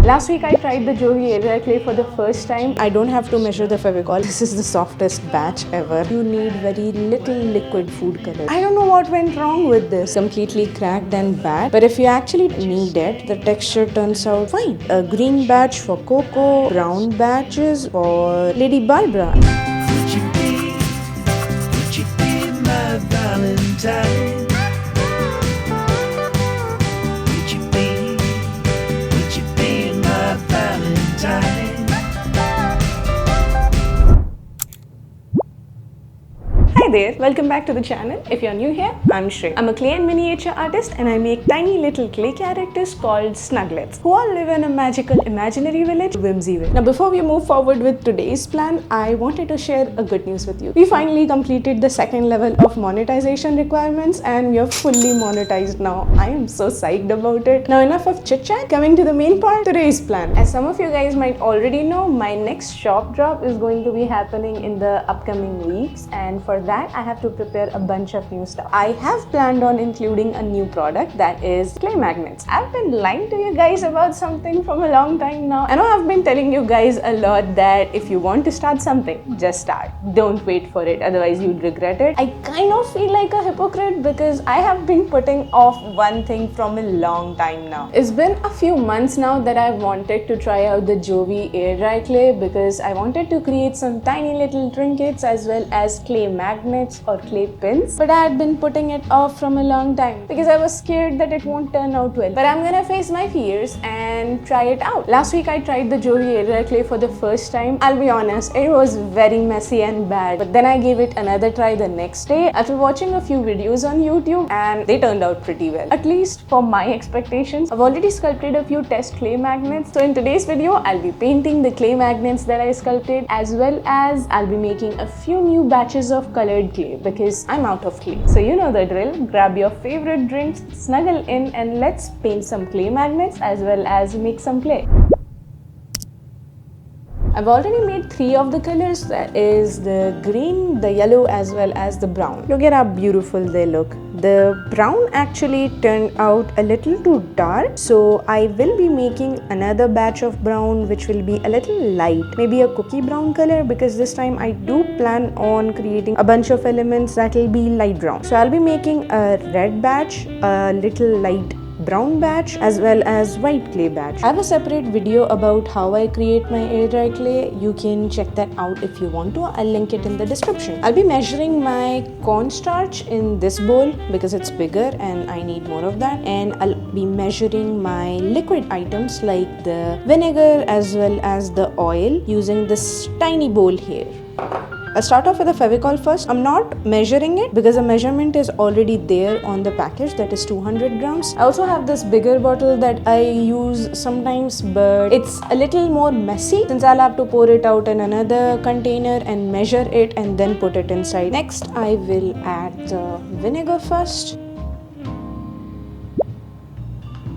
Last week I tried the Jovi area clay for the first time. I don't have to measure the Fevicol. This is the softest batch ever. You need very little liquid food color. I don't know what went wrong with this. Completely cracked and bad. But if you actually knead it, the texture turns out fine. A green batch for Coco, brown batches for Lady Barbara. Would you be my Valentine? Would you be my Valentine? Hi there, welcome back to the channel. If you're new here, I'm Shray. I'm a clay and miniature artist and I make tiny little clay characters called Snugglets who all live in a magical imaginary village, Whimsy. Now before we move forward with today's plan, I wanted to share a good news with you. We finally completed the second level of monetization requirements and we are fully monetized now. I am so psyched about it. Now enough of chit chat, coming to the main part, today's plan. As some of you guys might already know, my next shop drop is going to be happening in the upcoming weeks, and for that I have to prepare a bunch of new stuff. I have planned on including a new product, that is clay magnets. I've been lying to you guys about something from a long time now. I know I've been telling you guys a lot that if you want to start something, just start. Don't wait for it, otherwise you'd regret it. I kind of feel like a hypocrite because I have been putting off one thing from a long time now. It's been a few months now that I wanted to try out the Jovi air dry clay because I wanted to create some tiny little trinkets as well as clay magnets or clay pins, but I had been putting it off from a long time because I was scared that it won't turn out well. But I'm gonna face my fears and try it out. Last week I tried the Jovi area clay for the first time. I'll be honest, it was very messy and bad, but then I gave it another try the next day after watching a few videos on YouTube and they turned out pretty well, at least for my expectations. I've already sculpted a few test clay magnets, so in today's video I'll be painting the clay magnets that I sculpted, as well as I'll be making a few new batches of colored clay because I'm out of clay. So you know the drill, grab your favorite drinks, snuggle in, and let's paint some clay magnets as well as make some clay. I've already made 3 of the colors, that is the green, the yellow as well as the brown. Look at how beautiful they look. The brown actually turned out a little too dark, so I will be making another batch of brown which will be a little light, maybe a cookie brown color, because this time I do plan on creating a bunch of elements that will be light brown. So I'll be making a red batch, a little light brown batch as well as white clay batch. I have a separate video about how I create my air dry clay. You can check that out if you want to. I'll link it in the description. I'll be measuring my cornstarch in this bowl because it's bigger and I need more of that, and I'll be measuring my liquid items like the vinegar as well as the oil using this tiny bowl here. I'll start off with a Fevicol first. I'm not measuring it because the measurement is already there on the package, that is 200 grams. I also have this bigger bottle that I use sometimes, but it's a little more messy since I'll have to pour it out in another container and measure it and then put it inside. Next, I will add the vinegar first.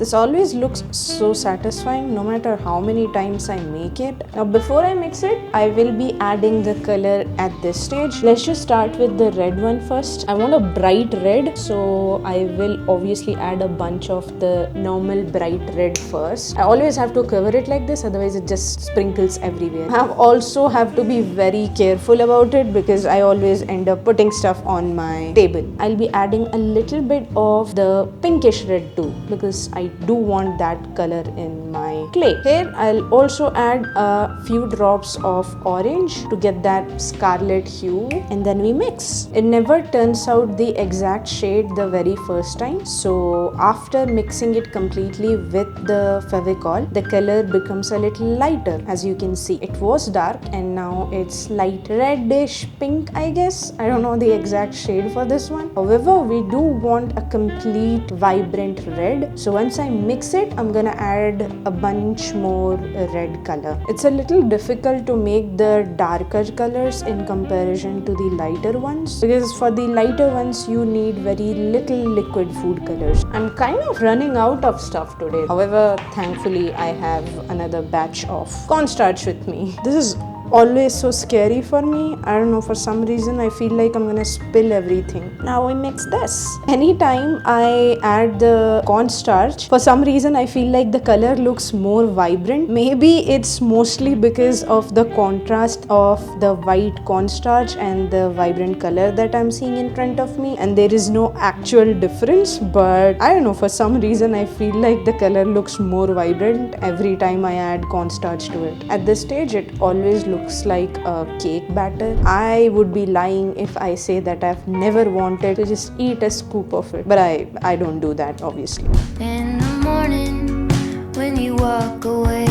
This always looks so satisfying no matter how many times I make it. Now before I mix it, I will be adding the color at this stage. Let's just start with the red one first. I want a bright red, so I will obviously add a bunch of the normal bright red first. I always have to cover it like this, otherwise it just sprinkles everywhere. I also have to be very careful about it because I always end up putting stuff on my table. I'll be adding a little bit of the pinkish red too because I do want that color in my clay. Here I'll also add a few drops of orange to get that scarlet hue, and then we mix. It never turns out the exact shade the very first time, so after mixing it completely with the Fevicol, the color becomes a little lighter. As you can see, it was dark and now it's light reddish pink, I guess. I don't know the exact shade for this one. However, we do want a complete vibrant red, so once I mix it, I'm gonna add a bunch more red color. It's a little difficult to make the darker colors in comparison to the lighter ones because for the lighter ones you need very little liquid food colors. I'm kind of running out of stuff today. However, thankfully I have another batch of cornstarch with me. This is always so scary for me. I don't know, for some reason I feel like I'm gonna spill everything. Now I mix this. Anytime I add the cornstarch, for some reason I feel like the color looks more vibrant. Maybe it's mostly because of the contrast of the white cornstarch and the vibrant color that I'm seeing in front of me, and there is no actual difference, but I don't know, for some reason I feel like the color looks more vibrant every time I add cornstarch to it. At this stage it always looks like a cake batter. I would be lying if I say that I've never wanted to just eat a scoop of it, but I don't do that, obviously. In the morning, when you walk away,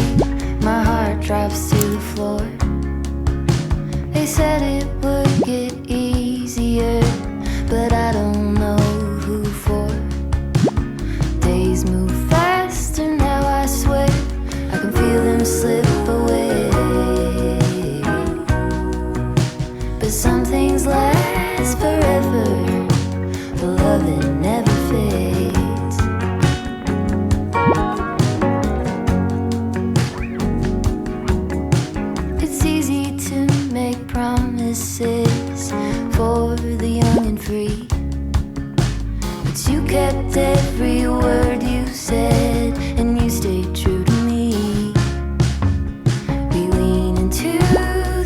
my heart drops to the floor. They said it would get easier, but I don't know who for. Days move faster now, I swear, I can feel them slip away. But some things last forever, the love that never fades. It's easy to make promises for the young and free, but you kept every word you said, and you stayed true to me. We lean into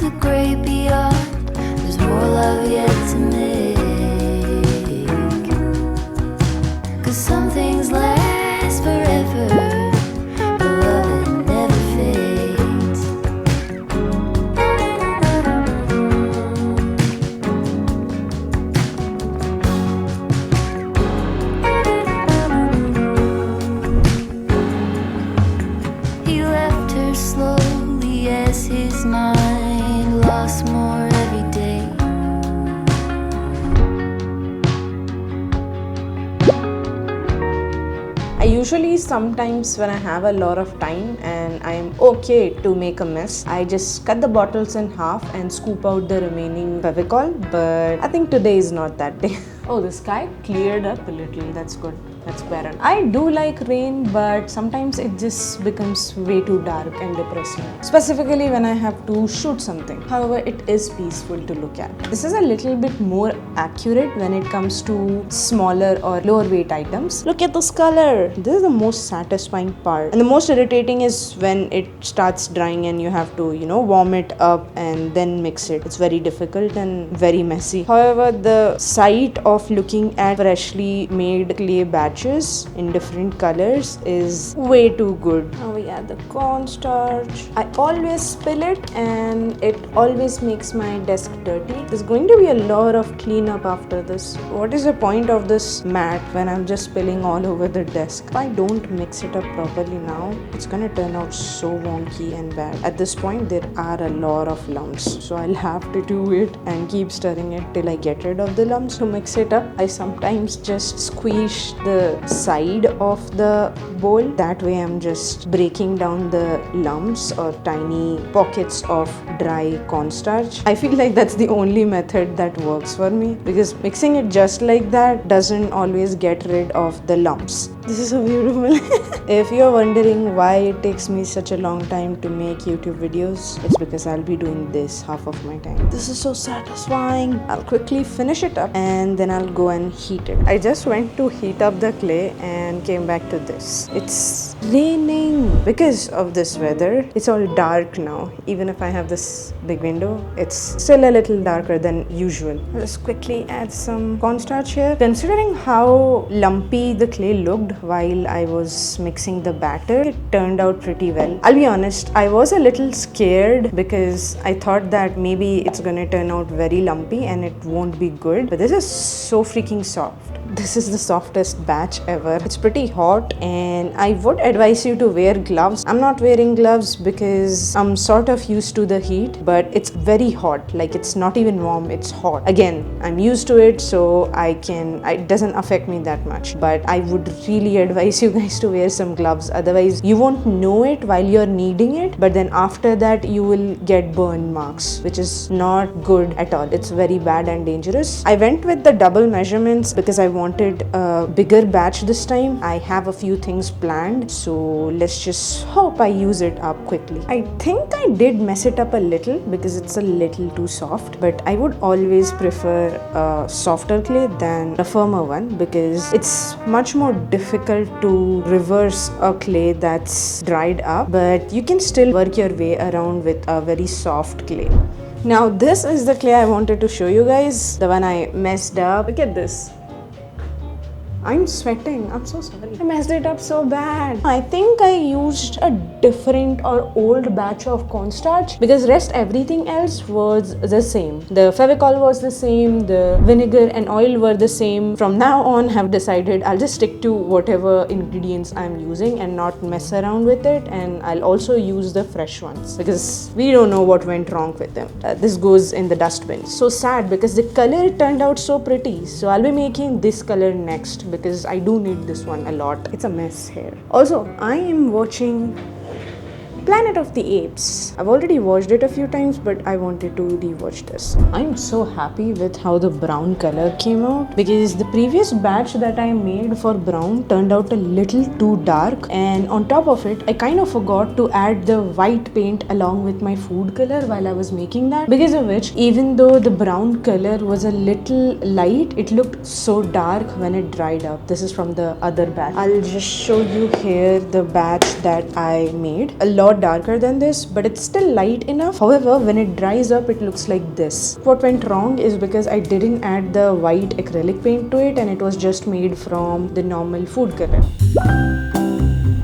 the great beyond, there's more love yet to make. 'Cause some things last forever, the love that never fades. He left her slowly as his mind lost more every day. I usually sometimes when I have a lot of time and I am okay to make a mess, I just cut the bottles in half and scoop out the remaining Fevicol, but I think today is not that day. Oh, the sky cleared up a little, that's good. That's better. I do like rain, but sometimes it just becomes way too dark and depressing, specifically when I have to shoot something. However, it is peaceful to look at. This is a little bit more accurate when it comes to smaller or lower weight items. Look at this color. This is the most satisfying part, and the most irritating is when it starts drying and you have to, warm it up and then mix it. It's very difficult and very messy. However, the sight of looking at freshly made clay batches in different colors is way too good. Now we add the cornstarch. I always spill it and it always makes my desk dirty. There's going to be a lot of cleanup after this. What is the point of this mat when I'm just spilling all over the desk? If I don't mix it up properly now, it's gonna turn out so wonky and bad. At this point, there are a lot of lumps, so I'll have to do it and keep stirring it till I get rid of the lumps. To mix it up, I sometimes just squeeze the side of the bowl. That way I'm just breaking down the lumps or tiny pockets of dry cornstarch. I feel like that's the only method that works for me, because mixing it just like that doesn't always get rid of the lumps. This is so beautiful. If you're wondering why it takes me such a long time to make YouTube videos, it's because I'll be doing this half of my time. This is so satisfying. I'll quickly finish it up and then I'll go and heat it. I just went to heat up the clay and came back to this. It's raining. Because of this weather, it's all dark now. Even if I have this big window, it's still a little darker than usual. I'll just quickly add some cornstarch here. Considering how lumpy the clay looked while I was mixing the batter, it turned out pretty well. I'll be honest, I was a little scared because I thought that maybe it's gonna turn out very lumpy and it won't be good, but this is so freaking soft. This is the softest batch ever. It's pretty hot and I would advise you to wear gloves. I'm not wearing gloves because I'm sort of used to the heat, but it's very hot. Like, it's not even warm, it's hot. Again, I'm used to it, so it doesn't affect me that much. But I would really advise you guys to wear some gloves. Otherwise, you won't know it while you're kneading it, but then after that, you will get burn marks, which is not good at all. It's very bad and dangerous. I went with the double measurements because I wanted a bigger batch this time. I have a few things planned, so let's just hope I use it up quickly. I think I did mess it up a little because it's a little too soft, but I would always prefer a softer clay than a firmer one because it's much more difficult to reverse a clay that's dried up, but you can still work your way around with a very soft clay. Now this is the clay I wanted to show you guys, the one I messed up. Look at this. I'm sweating. I'm so sorry. I messed it up so bad. I think I used a different or old batch of cornstarch because rest everything else was the same. The Fevicol was the same, the vinegar and oil were the same. From now on, I've decided I'll just stick to whatever ingredients I'm using and not mess around with it, and I'll also use the fresh ones because we don't know what went wrong with them. This goes in the dustbin. So sad because the color turned out so pretty. So I'll be making this color next because I do need this one a lot. It's a mess here. Also, I am watching Planet of the Apes. I've already watched it a few times, but I wanted to rewatch this. I'm so happy with how the brown color came out because the previous batch that I made for brown turned out a little too dark, and on top of it, I kind of forgot to add the white paint along with my food color while I was making that, because of which, even though the brown color was a little light, it looked so dark when it dried up. This is from the other batch. I'll just show you here the batch that I made. A lot darker than this, but it's still light enough. However, when it dries up, it looks like this. What went wrong is because I didn't add the white acrylic paint to it, and it was just made from the normal food color.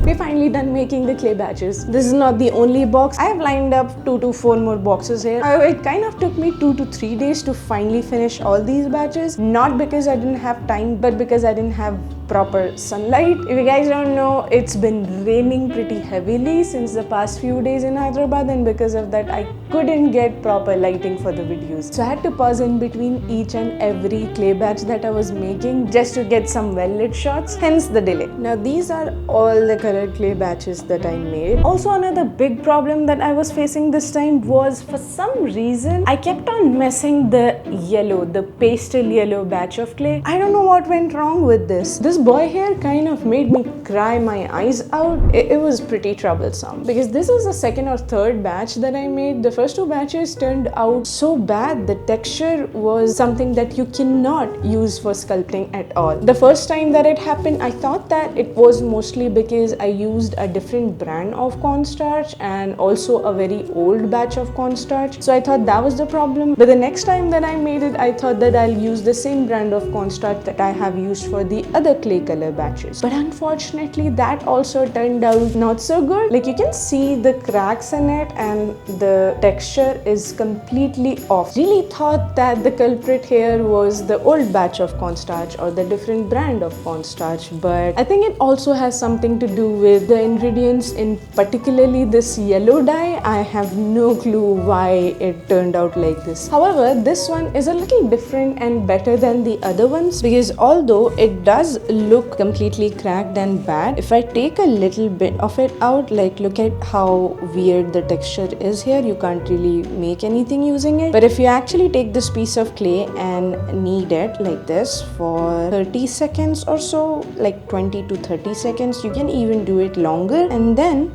We're finally done making the clay batches. This is not the only box. I have lined up 2 to 4 more boxes here. However, it kind of took me 2 to 3 days to finally finish all these batches. Not because I didn't have time, but because I didn't have proper sunlight. If you guys don't know, it's been raining pretty heavily since the past few days in Hyderabad, and because of that, I couldn't get proper lighting for the videos. So I had to pause in between each and every clay batch that I was making just to get some well-lit shots, hence the delay. Now these are all the colored clay batches that I made. Also, another big problem that I was facing this time was, for some reason, I kept on messing the yellow, the pastel yellow batch of clay. I don't know what went wrong with this. This boy here kind of made me cry my eyes out. It was pretty troublesome because this is the second or third batch that I made. The first 2 batches turned out so bad. The texture was something that you cannot use for sculpting at all. The first time that it happened, I thought that it was mostly because I used a different brand of cornstarch and also a very old batch of cornstarch. So I thought that was the problem. But the next time that I made it, I thought that I'll use the same brand of cornstarch that I have used for the other clay color batches. But unfortunately, that also turned out not so good. Like, you can see the cracks in it and the texture is completely off. Really thought that the culprit here was the old batch of cornstarch or the different brand of cornstarch, but I think it also has something to do with the ingredients, in particularly this yellow dye. I have no clue why it turned out like this. However, this one is a little different and better than the other ones because although it does look completely cracked and bad, if I take a little bit of it out, like look at how weird the texture is here, you can't really make anything using it. But if you actually take this piece of clay and knead it like this for 30 seconds or so, like 20 to 30 seconds, you can even do it longer, and then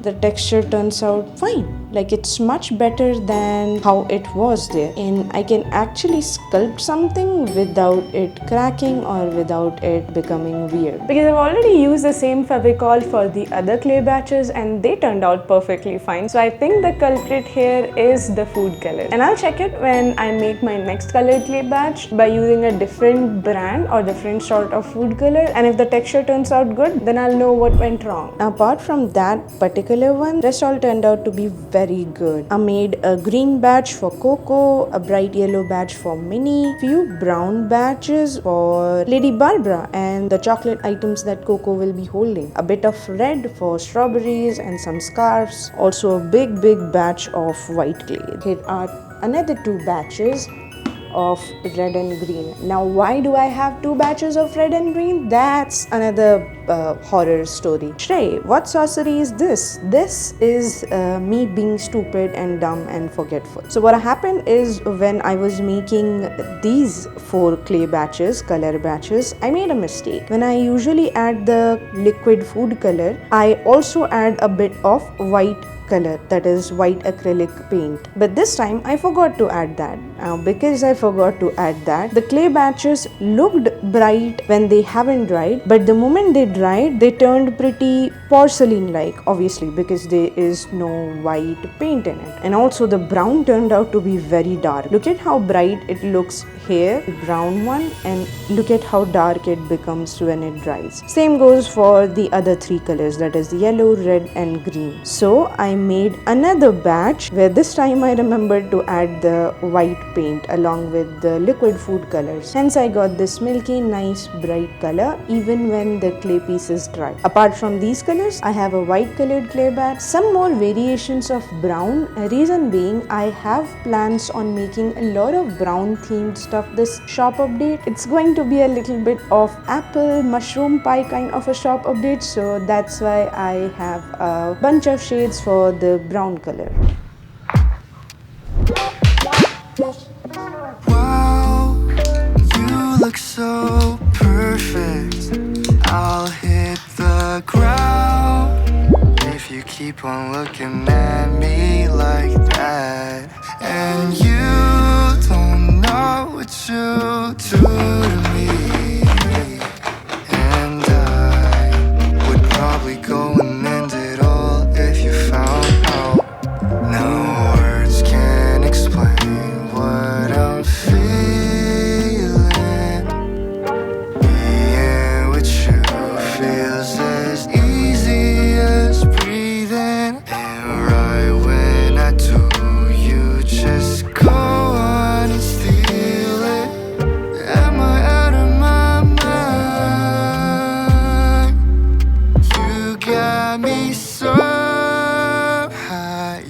the texture turns out fine. Like, it's much better than how it was there, and I can actually sculpt something without it cracking or without it becoming weird. Because I've already used the same Fevicol for the other clay batches and they turned out perfectly fine. So I think the culprit here is the food color, and I'll check it when I make my next colored clay batch by using a different brand or different sort of food color, and if the texture turns out good, then I'll know what went wrong. Apart from that particular one, rest all turned out to be very good. I made a green batch for Coco, a bright yellow batch for Minnie, few brown batches for Lady Barbara and the chocolate items that Coco will be holding, a bit of red for strawberries and some scarves, also a big batch of white clay. Here are another 2 batches of red and green. Now, why do I have 2 batches of red and green? That's another horror story. Shray, what sorcery is this? This is me being stupid and dumb and forgetful. So what happened is, when I was making these 4 clay batches, color batches, I made a mistake. When I usually add the liquid food color, I also add a bit of white color, that is white acrylic paint. But this time I forgot to add that. Now because I forgot to add that, the clay batches looked bright when they haven't dried, but the moment they dried, they turned pretty porcelain like, obviously because there is no white paint in it. And also the brown turned out to be very dark. Look at how bright it looks here, brown one, and look at how dark it becomes when it dries. Same goes for the other 3 colors, that is yellow, red and green. So I made another batch where this time I remembered to add the white paint along with the liquid food colors. Hence I got this milky, nice, bright color even when the clay piece is dry. Apart from these colors, I have a white colored clay batch, some more variations of brown. Reason being, I have plans on making a lot of brown themed stuff this shop update. It's going to be a little bit of apple, mushroom pie kind of a shop update, so that's why I have a bunch of shades for the brown color. Wow, you look so perfect. I'll hit the ground if you keep on looking at me like that. And you don't know what you do to me. And I would probably go and end it all if you found out. No words can explain what I'm feeling. Being with you feels as easy as breathing. And right when I do, you just go on and steal it. Am I out of my mind? You got me so high.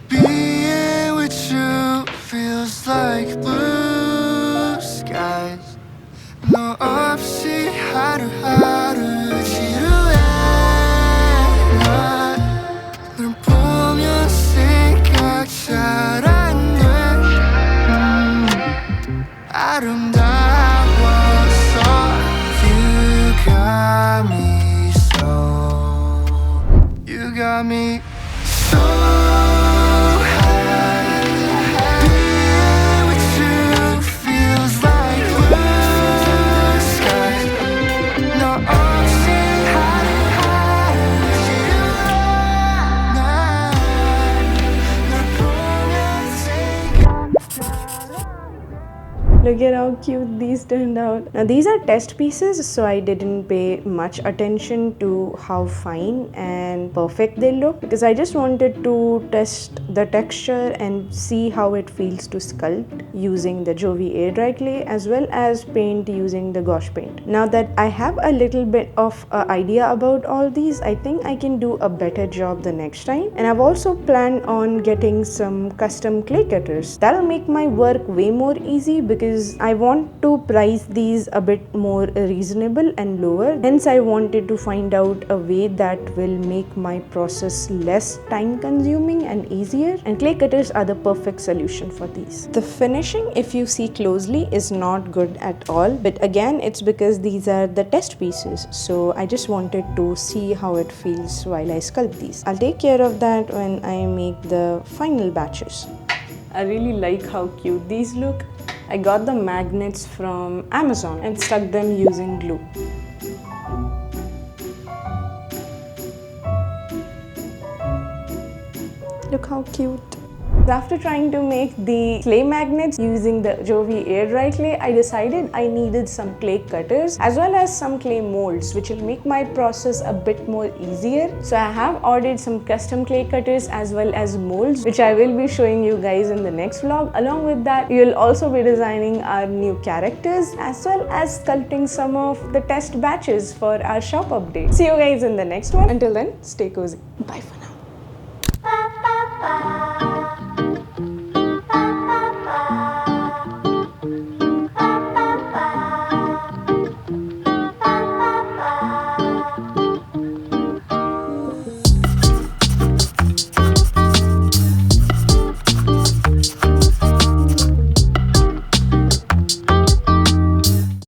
Being with you feels like blue skies. No 없이 하루하루 지루해. 널 보면 생각 잘 안 돼. 아름다워서 you got me so. You got me so high. Being with you feels like blue skies. No 없이 하루하루 지루해. 널 보면 Look at how cute these turned out. Now these are test pieces, so I didn't pay much attention to how fine and perfect they look, because I just wanted to test the texture and see how it feels to sculpt using the Jovi air dry clay as well as paint using the gouache paint. Now that I have a little bit of an idea about all these, I think I can do a better job the next time. And I've also planned on getting some custom clay cutters. That'll make my work way more easy, because I want to price these a bit more reasonable and lower. Hence I wanted to find out a way that will make my process less time consuming and easier, and clay cutters are the perfect solution for these. The finishing, if you see closely, is not good at all, but again it's because these are the test pieces, so I just wanted to see how it feels while I sculpt these. I'll take care of that when I make the final batches. I really like how cute these look. I got the magnets from Amazon and stuck them using glue. Look how cute. After trying to make the clay magnets using the Jovi air dry clay, I decided I needed some clay cutters as well as some clay molds, which will make my process a bit more easier. So I have ordered some custom clay cutters as well as molds, which I will be showing you guys in the next vlog. Along with that, you'll also be designing our new characters as well as sculpting some of the test batches for our shop update. See you guys in the next one. Until then, stay cozy. Bye for now.